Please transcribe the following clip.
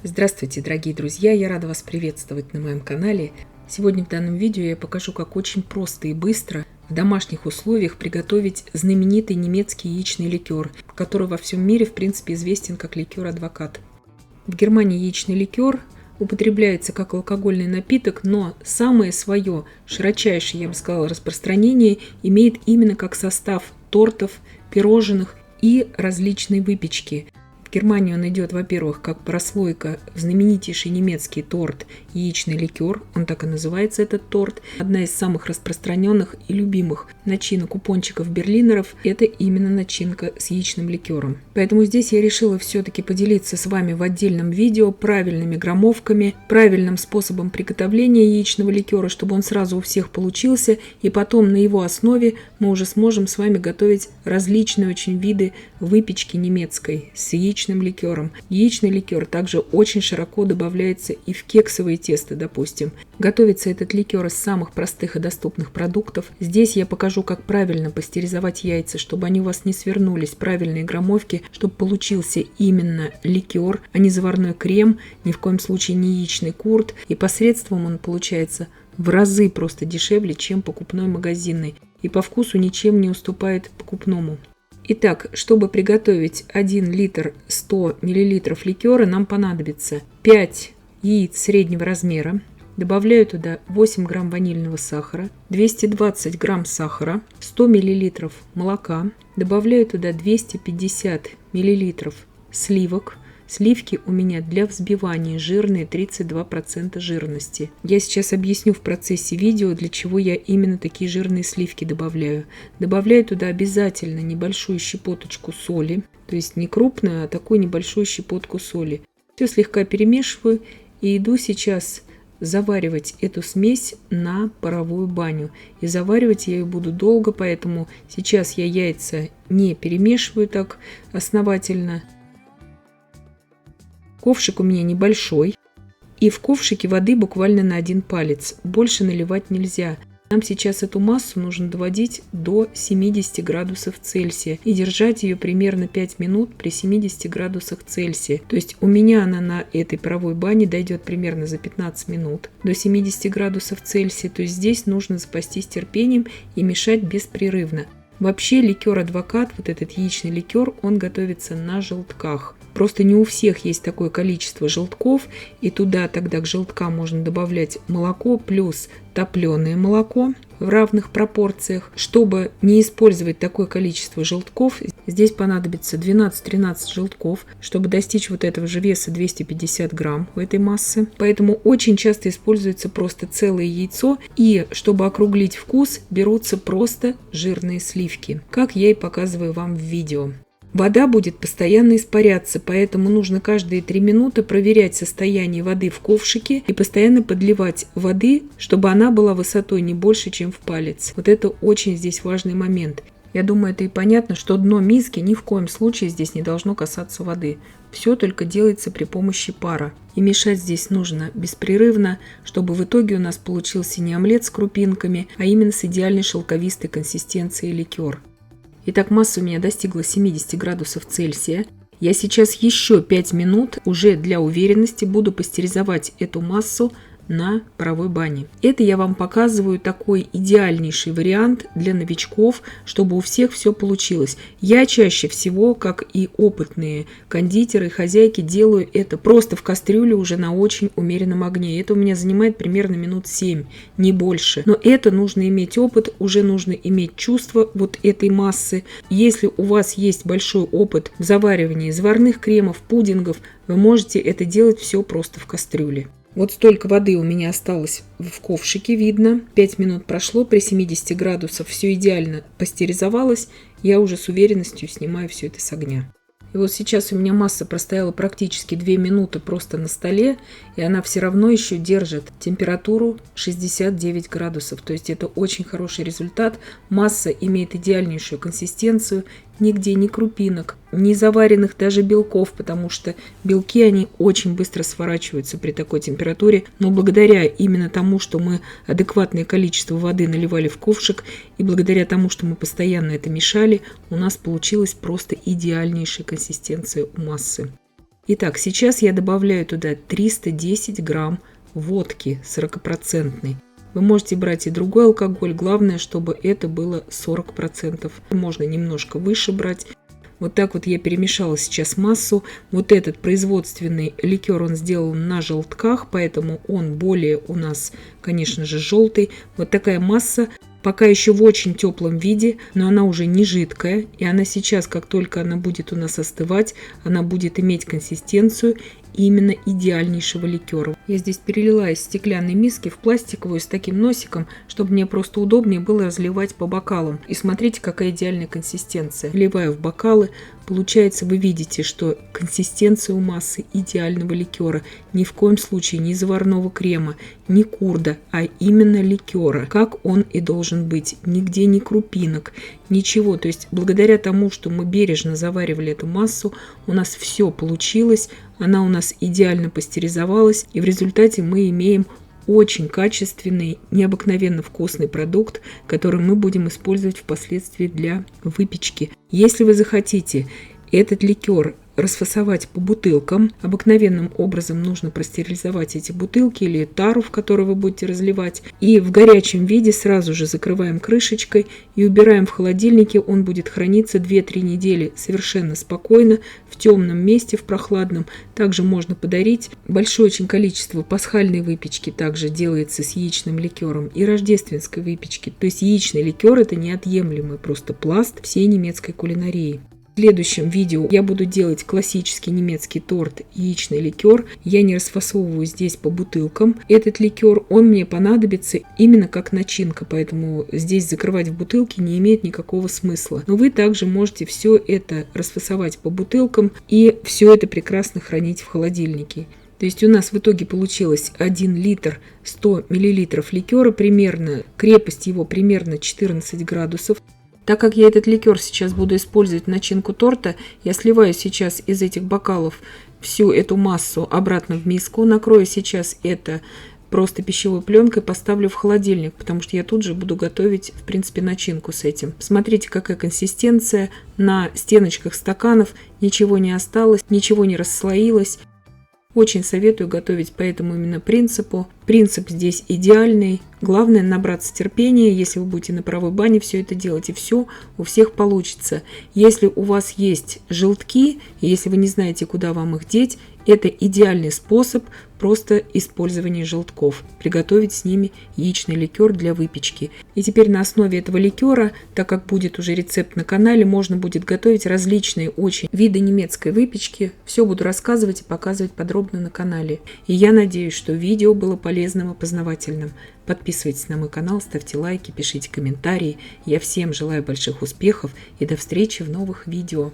Здравствуйте, дорогие друзья! Я рада вас приветствовать на моем канале. Сегодня в данном видео я покажу, как очень просто и быстро в домашних условиях приготовить знаменитый немецкий яичный ликер, который во всем мире, в принципе, известен как ликер Адвокат. В Германии яичный ликер употребляется как алкогольный напиток, но самое свое широчайшее, я бы сказала, распространение имеет именно как состав тортов, пирожных и различной выпечки. В Германии он идет, во-первых, как прослойка в знаменитейший немецкий торт яичный ликер, он так и называется, этот торт. Одна из самых распространенных и любимых начинок у пончиков-берлинеров – это именно начинка с яичным ликером. Поэтому здесь я решила все-таки поделиться с вами в отдельном видео правильными граммовками, правильным способом приготовления яичного ликера, чтобы он сразу у всех получился, и потом на его основе мы уже сможем с вами готовить различные очень виды выпечки немецкой с яичным ликером. Яичный ликер также очень широко добавляется и в кексовое тесто, допустим. Готовится этот ликер из самых простых и доступных продуктов. Здесь я покажу, как правильно пастеризовать яйца, чтобы они у вас не свернулись, правильные граммовки, чтобы получился именно ликер, а не заварной крем, ни в коем случае не яичный курт. И посредством он получается в разы просто дешевле, чем покупной магазинный. И по вкусу ничем не уступает покупному. Итак, чтобы приготовить 1 литр 100 мл ликера, нам понадобится 5 яиц среднего размера. Добавляю туда 8 грамм ванильного сахара, 220 грамм сахара, 100 мл молока. Добавляю туда 250 мл сливок. Сливки у меня для взбивания жирные, 32% жирности. Я сейчас объясню в процессе видео, для чего я именно такие жирные сливки добавляю. Добавляю туда обязательно небольшую щепоточку соли, то есть не крупную, а такую небольшую щепотку соли. Все слегка перемешиваю и иду сейчас заваривать эту смесь на паровую баню. И заваривать я ее буду долго, поэтому сейчас я яйца не перемешиваю так основательно. Ковшик у меня небольшой, и в ковшике воды буквально на 1 палец. Больше наливать нельзя. Нам сейчас эту массу нужно доводить до 70 градусов Цельсия и держать ее примерно 5 минут при 70 градусах Цельсия. То есть у меня она на этой паровой бане дойдет примерно за 15 минут до 70 градусов Цельсия. То есть здесь нужно запастись терпением и мешать беспрерывно. Вообще ликер Адвокат, вот этот яичный ликер, он готовится на желтках. Просто не у всех есть такое количество желтков, и туда тогда к желткам можно добавлять молоко плюс топленое молоко в равных пропорциях. Чтобы не использовать такое количество желтков, здесь понадобится 12-13 желтков, чтобы достичь вот этого же веса 250 грамм у этой массы. Поэтому очень часто используется просто целое яйцо, и чтобы округлить вкус, берутся просто жирные сливки, как я и показываю вам в видео. Вода будет постоянно испаряться, поэтому нужно каждые 3 минуты проверять состояние воды в ковшике и постоянно подливать воды, чтобы она была высотой не больше, чем в палец. Вот это очень здесь важный момент. Я думаю, это и понятно, что дно миски ни в коем случае здесь не должно касаться воды. Все только делается при помощи пара. И мешать здесь нужно беспрерывно, чтобы в итоге у нас получился не омлет с крупинками, а именно с идеальной шелковистой консистенцией ликер. Итак, масса у меня достигла 70 градусов Цельсия. Я сейчас еще 5 минут уже для уверенности буду пастеризовать эту массу на паровой бане. Это я вам показываю такой идеальнейший вариант для новичков, чтобы у всех все получилось. Я чаще всего, как и опытные кондитеры и хозяйки, делаю это просто в кастрюле уже на очень умеренном огне. Это у меня занимает примерно минут 7, не больше. Но это нужно иметь опыт, уже нужно иметь чувство вот этой массы. Если у вас есть большой опыт в заваривании заварных кремов, пудингов, вы можете это делать все просто в кастрюле. Вот столько воды у меня осталось в ковшике, видно. 5 минут прошло, при 70 градусах все идеально пастеризовалось. Я уже с уверенностью снимаю все это с огня. И вот сейчас у меня масса простояла практически 2 минуты просто на столе, и она все равно еще держит температуру 69 градусов. То есть это очень хороший результат. Масса имеет идеальнейшую консистенцию, нигде ни крупинок, ни заваренных даже белков, потому что белки, они очень быстро сворачиваются при такой температуре. Но благодаря именно тому, что мы адекватное количество воды наливали в ковшик, и благодаря тому, что мы постоянно это мешали, у нас получилась просто идеальнейшая консистенция у массы. Итак, сейчас я добавляю туда 310 грамм водки 40%. Вы можете брать и другой алкоголь, главное, чтобы это было 40%. Можно немножко выше брать. Вот так вот я перемешала сейчас массу. Вот этот производственный ликер он сделан на желтках, поэтому он более у нас, конечно же, желтый. Вот такая масса. Пока еще в очень теплом виде, но она уже не жидкая. И она сейчас, как только она будет у нас остывать, она будет иметь консистенцию именно идеальнейшего ликера. Я здесь перелила из стеклянной миски в пластиковую с таким носиком, чтобы мне просто удобнее было разливать по бокалам. И смотрите, какая идеальная консистенция. Вливаю в бокалы. Получается, вы видите, что консистенция у массы идеального ликера. Ни в коем случае не заварного крема, не курда, а именно ликера, как он и должен быть. Нигде ни крупинок, ничего. То есть благодаря тому, что мы бережно заваривали эту массу, у нас все получилось. Она у нас идеально пастеризовалась, и в результате мы имеем очень качественный, необыкновенно вкусный продукт, который мы будем использовать впоследствии для выпечки. Если вы захотите этот ликер расфасовать по бутылкам, обыкновенным образом нужно простерилизовать эти бутылки или тару, в которую вы будете разливать, и в горячем виде сразу же закрываем крышечкой и убираем в холодильнике. Он будет храниться 2-3 недели совершенно спокойно в темном месте, в прохладном. Также можно подарить. Большое очень количество пасхальной выпечки также делается с яичным ликером и рождественской выпечки. То есть яичный ликер – это неотъемлемый просто пласт всей немецкой кулинарии. В следующем видео я буду делать классический немецкий торт яичный ликер. Я не расфасовываю здесь по бутылкам. Этот ликер, он мне понадобится именно как начинка, поэтому здесь закрывать в бутылке не имеет никакого смысла. Но вы также можете все это расфасовать по бутылкам и все это прекрасно хранить в холодильнике. То есть у нас в итоге получилось 1 литр 100 миллилитров ликера, примерно крепость его примерно 14 градусов. Так как я этот ликер сейчас буду использовать в начинку торта, я сливаю сейчас из этих бокалов всю эту массу обратно в миску, накрою сейчас это просто пищевой пленкой, поставлю в холодильник, потому что я тут же буду готовить, в принципе, начинку с этим. Смотрите, какая консистенция, на стеночках стаканов ничего не осталось, ничего не расслоилось. Очень советую готовить по этому именно принципу. Принцип здесь идеальный. Главное набраться терпения, если вы будете на паровой бане все это делать, и все у всех получится. Если у вас есть желтки, и если вы не знаете, куда вам их деть, это идеальный способ просто использования желтков. Приготовить с ними яичный ликер для выпечки. И теперь на основе этого ликера, так как будет уже рецепт на канале, можно будет готовить различные очень виды немецкой выпечки. Все буду рассказывать и показывать подробно на канале. И я надеюсь, что видео было полезным и познавательным. Подписывайтесь на мой канал, ставьте лайки, пишите комментарии. Я всем желаю больших успехов и до встречи в новых видео.